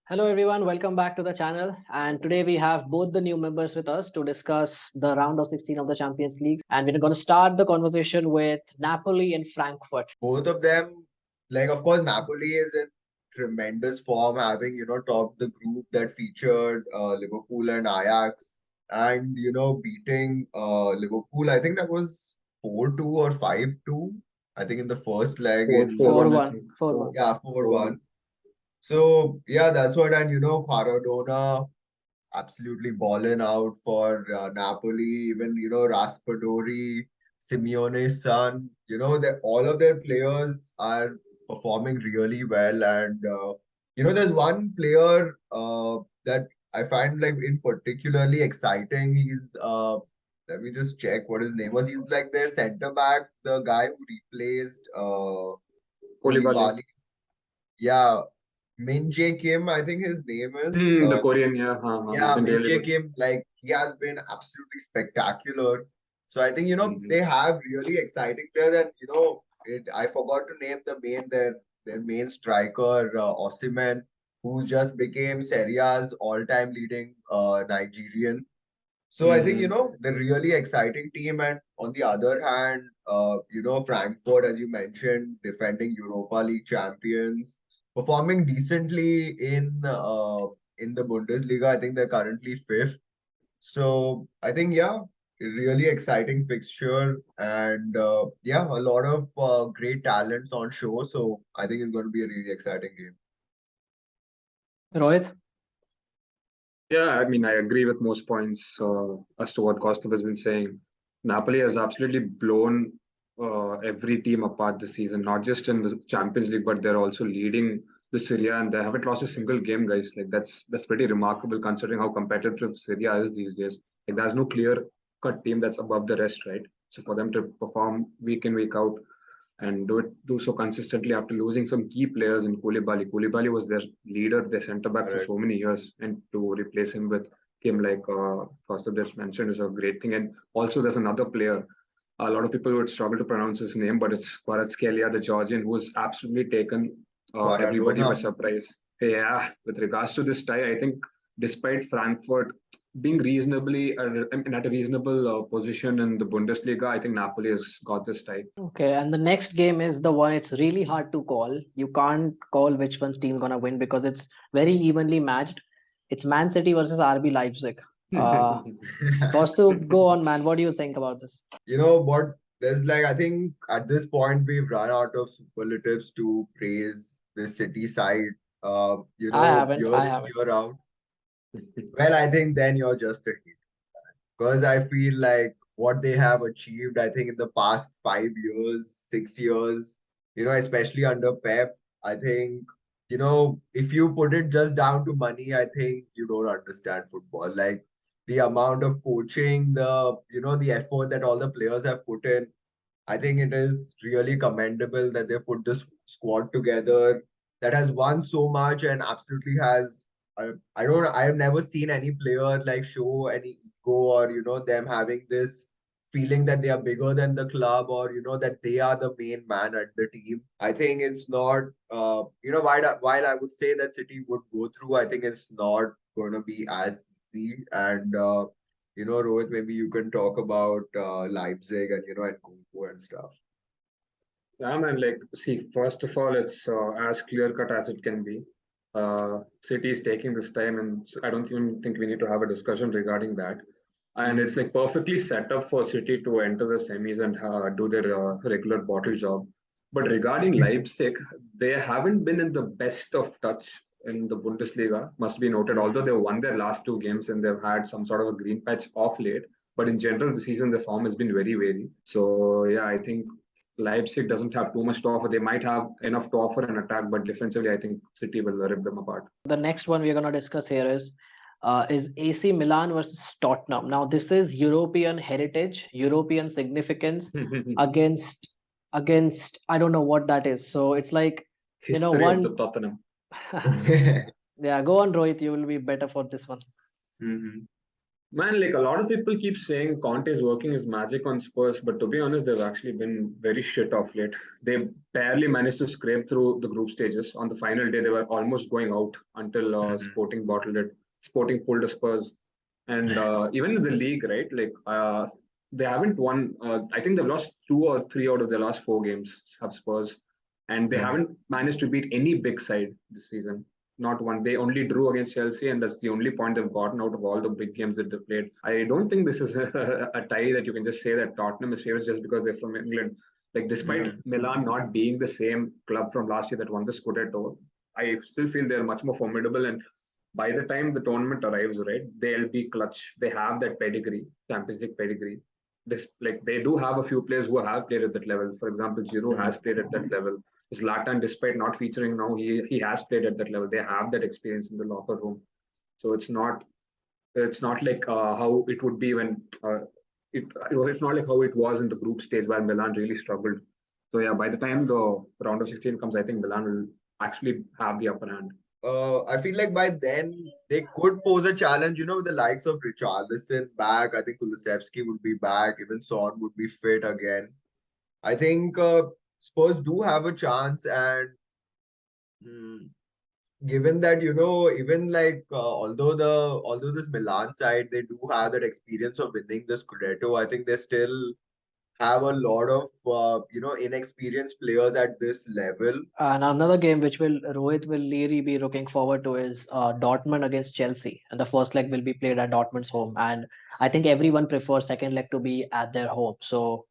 Hello everyone, welcome back to the channel. And today we have both the new members with us to discuss the round of 16 of the Champions League. And we're going to start the conversation with Napoli and Frankfurt. Both of them, like of course, Napoli is in tremendous form, having topped the group that featured Liverpool and Ajax, and beating Liverpool. I think that was 4-2 or 5-2. I think in the first leg Four, in 4-1, I 4-1, think. 4-1. yeah, 4-1. 4-1. So yeah, that's what. And Maradona absolutely balling out for Napoli. Even Raspadori, Simeone's son. That all of their players are performing really well. And there's one player that I find like in particularly exciting. He's let me just check what his name was. He's like their center back, the guy who replaced Koulibaly. Koulibaly. Yeah, Min Jae Kim, I think his name is. The Korean, yeah. He's Yeah, been Min really Jae good. Kim, like he has been absolutely spectacular. So I think Mhm. they have really exciting players, and I forgot to name their main striker, Osimhen, who just became Serie A's all-time leading Nigerian. So I think Mhm. they're really exciting team, and on the other hand, Frankfurt, as you mentioned, defending Europa League champions, performing decently in the Bundesliga. I think they're currently fifth. So I think a really exciting fixture, and a lot of great talents on show. So I think it's going to be a really exciting game. Rohit? Yeah, I mean, I agree with most points as to what Kostov has been saying. Napoli has absolutely blown every team apart this season, not just in the Champions League, but they're also leading the Serie A, and they haven't lost a single game, guys. Like that's pretty remarkable considering how competitive Serie A is these days. Like there's no clear-cut team that's above the rest, right? So for them to perform week in, week out, and do so consistently after losing some key players in Koulibaly. Koulibaly was their leader, their centre back for Correct. so many years, and to replace him with Kim, like Costa just mentioned, is a great thing. And also, there's another player. A lot of people would struggle to pronounce his name, but it's Kvaratskhelia, the Georgian, who's absolutely taken everybody by Maradona. surprise. Yeah, with regards to this tie, I think despite Frankfurt being reasonably at a reasonable position in the Bundesliga, I think Napoli has got this tie. Okay, and the next game is the one it's really hard to call. You can't call which one's team gonna win because it's very evenly matched. It's Man City versus RB Leipzig. Uh, Kaustubh, go on, man. What do you think about this? You know what? There's like I think at this point we've run out of superlatives to praise the city side. I haven't. Year I in, haven't. year out. Well, I think then you're just a hater. Because I feel like what they have achieved, I think in the past 5 years, 6 years, especially under Pep, I think, if you put it just down to money, I think you don't understand football. Like the amount of coaching, the effort that all the players have put in, I think it is really commendable that they put this squad together that has won so much and absolutely has. I have never seen any player like show any ego or them having this feeling that they are bigger than the club or that they are the main man at the team. I think it's not. While I would say that City would go through, I think it's not going to be as easy and. Rohit, maybe you can talk about Leipzig and and Kung Fu and stuff. Yeah, man. Like, see, first of all, it's as clear cut as it can be. City is taking this time, and I don't even think we need to have a discussion regarding that. And it's like perfectly set up for City to enter the semis and do their regular bottle job. But regarding Leipzig, they haven't been in the best of touch in the Bundesliga, must be noted. Although they've won their last two games and they've had some sort of a green patch off late. But in general, the season, the form has been very, very. So, yeah, I think Leipzig doesn't have too much to offer. They might have enough to offer an attack, but defensively, I think City will rip them apart. The next one we're gonna discuss here is AC Milan versus Tottenham. Now this is European heritage, European significance against I don't know what that is. So it's like History of the one. Tottenham. Yeah, go on, Rohit. You will be better for this one. Mhm. Man, like a lot of people keep saying Conte is working his magic on Spurs, but to be honest, they've actually been very shit off late. They barely managed to scrape through the group stages. On the final day, they were almost going out until Sporting bottled it. Sporting pulled the Spurs, and even in the league, right? Like they haven't won. I think they've lost 2 or 3 out of their last 4 games. Have Spurs, and they haven't managed to beat any big side this season. Not one. They only drew against Chelsea, and that's the only point they've gotten out of all the big games that they played. I don't think this is a tie that you can just say that Tottenham is favorites just because they're from England. Like, despite Milan not being the same club from last year that won the Scudetto, I still feel they're much more formidable. And by the time the tournament arrives, right, they'll be clutch. They have that pedigree, Champions League pedigree. This, like, they do have a few players who have played at that level. For example, Giroud has played at that level. Zlatan, despite not featuring now, he has played at that level. They have that experience in the locker room. So it's not like how it would be when it's not like how it was in the group stage where Milan really struggled. So yeah, by the time the round of 16 comes, I think Milan will actually have the upper hand. I feel like by then they could pose a challenge, with the likes of Richarlison back. I think Kulusevski would be back. Even Son would be fit again. I think Spurs do have a chance, and given that even like although this Milan side they do have that experience of winning the Scudetto, I think they still have a lot of inexperienced players at this level. And another game which will Rohit will really be looking forward to is Dortmund against Chelsea, and the first leg will be played at Dortmund's home. And I think everyone prefers second leg to be at their home. So,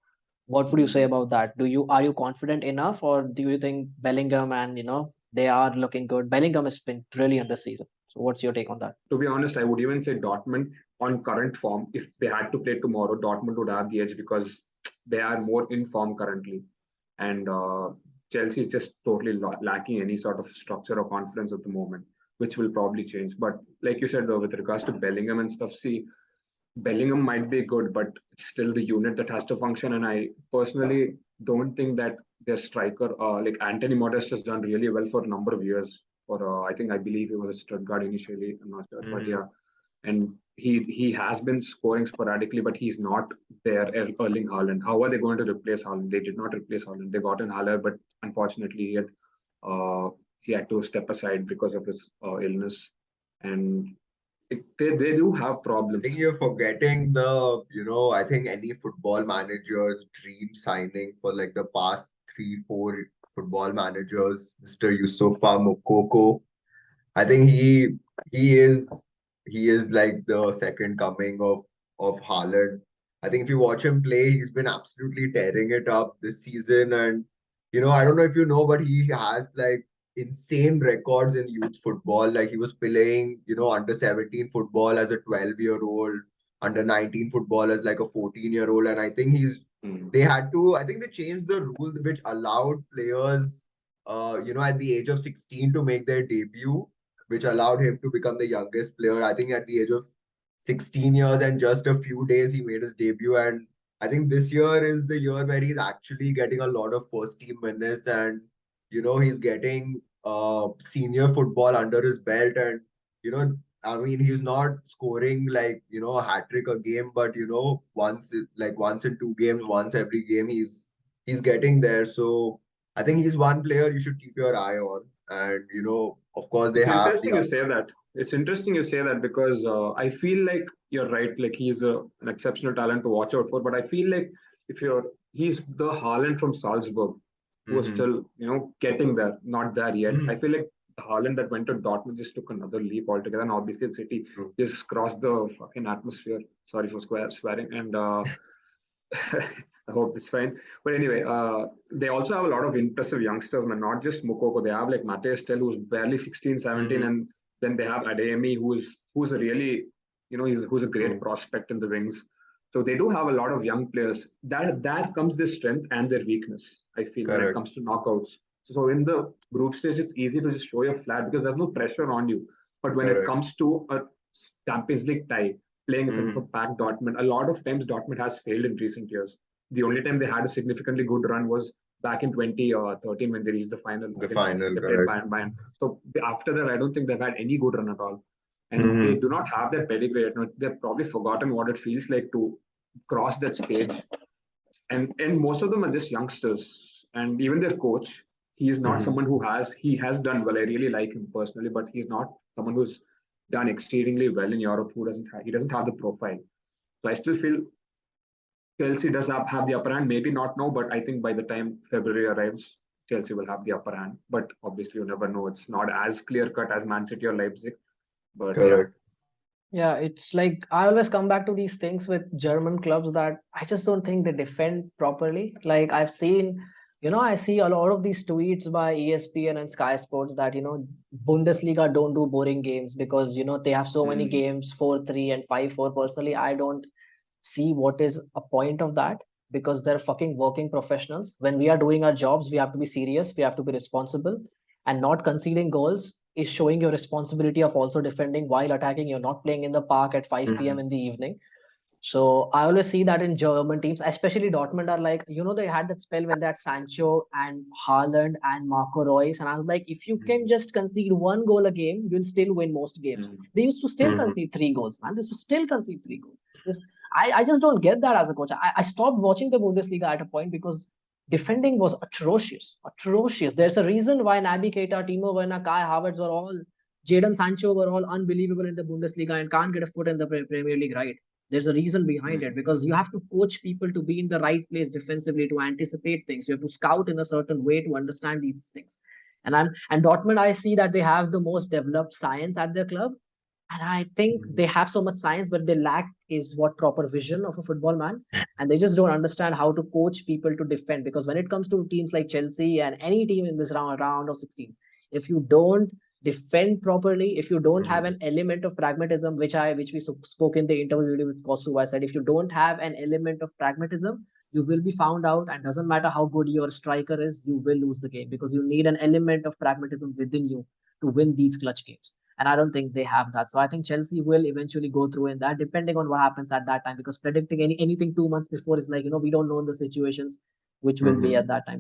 what would you say about that? Are you confident enough, or do you think Bellingham and they are looking good? Bellingham has been brilliant this season. So, what's your take on that? To be honest, I would even say Dortmund on current form. If they had to play tomorrow, Dortmund would have the edge because they are more in form currently, and Chelsea is just totally lacking any sort of structure or confidence at the moment, which will probably change. But like you said, with regards to Bellingham and stuff, see, Bellingham might be good, but it's still the unit that has to function. And I personally don't think that their striker, like Anthony Modest, has done really well for a number of years. For I believe he was a Stuttgart initially. I'm not sure, but yeah, and he has been scoring sporadically, but he's not there. Erling Haaland. How are they going to replace Haaland? They did not replace Haaland. They got in Haller, but unfortunately uh, he had to step aside because of his illness, and they do have I problems. think you're forgetting I think any football manager's dream signing for like the past 3, 4 football managers, Mr. Yusufa Mokoko. I think he is like the second coming of Haaland. I think if you watch him play, he's been absolutely tearing it up this season. And I don't know if you know, but he has like insane records in youth football. Like he was playing, under 17 football as a 12-year-old, under 19 football as like a 14-year-old. And I think I think they changed the rule which allowed players, at the age of 16 to make their debut, which allowed him to become the youngest player. I think at the age of 16 years and just a few days, he made his debut. And I think this year is the year where he's actually getting a lot of first team minutes, and he's getting senior football under his belt. And I mean, he's not scoring like a hat trick a game, but once in 2 games, once every game, he's getting there. So I think he's one player you should keep your eye on. And of course, they It's have interesting you say that. It's interesting you say that because I feel like you're right. Like he's an exceptional talent to watch out for. But I feel like he's the Haaland from Salzburg, who was Mhm. still getting there, not there yet. I Mhm. feel like the Haaland that went to Dortmund just took another leap altogether. And obviously, City True. just crossed the fucking atmosphere. Sorry for swearing. And I hope it's fine. But anyway, they also have a lot of impressive youngsters, man, not just Mukoko. They have like Mate Stell, who's barely 16, 17, Mhm. and then they have Adeyemi, who's a really, who's a great True. prospect in the wings. So they do have a lot of young players. That comes their strength and their weakness, I feel, when it Correct. comes to knockouts. So in the group stage, it's easy to just show your flat because there's no pressure on you. But when it Correct. comes to a Champions League tie, playing in front of a Mhm. packed Dortmund, a lot of times Dortmund has failed in recent years. The only time they had a significantly good run was back in 2013 when they reached the final The against final, they played correct. Bayern. So after that, I don't think they've had any good run at all. and they do not have that pedigree. They've probably forgotten what it feels like to cross that stage. And most of them are just youngsters. And even their coach, he is not someone he has done well. I really like him personally, but he's not someone who's done exceedingly well in Europe. He doesn't have the profile. So I still feel Chelsea does have the upper hand. Maybe not now, but I think by the time February arrives, Chelsea will have the upper hand. But obviously, you never know. It's not as clear cut as Man City or Leipzig. But Correct. Yeah, it's like I always come back to these things with German clubs that I just don't think they defend properly. Like I've seen, I see a lot of these tweets by ESPN and Sky Sports that, Bundesliga don't do boring games because, they have so many games, 4-3 and 5-4. Personally, I don't see what is a point of that because they're fucking working professionals. When we are doing our jobs, we have to be serious, we have to be responsible, and not conceding goals is showing your responsibility of also defending while attacking. You're not playing in the park at 5 p.m. in the evening. So I always see that in German teams, especially Dortmund, are like, they had that spell when they had Sancho and Haaland and Marco Reus. And I was like, if you can just concede one goal a game, you'll still win most games. They used to still concede 3 goals, man. They used to still concede 3 goals. I just don't get that as a coach. I stopped watching the Bundesliga at a point because defending was atrocious. Atrocious. There's a reason why Naby Keita, Timo Werner, Kai Havertz were all, Jadon Sancho were all unbelievable in the Bundesliga and can't get a foot in the Premier League, right? There's a reason behind it because you have to coach people to be in the right place defensively to anticipate things. You have to scout in a certain way to understand these things. And Dortmund, I see that they have the most developed science at their club. And I think they have so much science, but they lack is what proper vision of a football man. And they just don't understand how to coach people to defend. Because when it comes to teams like Chelsea and any team in this round of 16, if you don't defend properly, if you don't have an element of pragmatism, which we spoke in the interview video with Kostu, I said, if you don't have an element of pragmatism, you will be found out, and doesn't matter how good your striker is, you will lose the game because you need an element of pragmatism within you to win these clutch games. And I don't think they have that. So I think Chelsea will eventually go through in that, depending on what happens at that time. Because predicting anything 2 months before is like, we don't know the situations which will be at that time.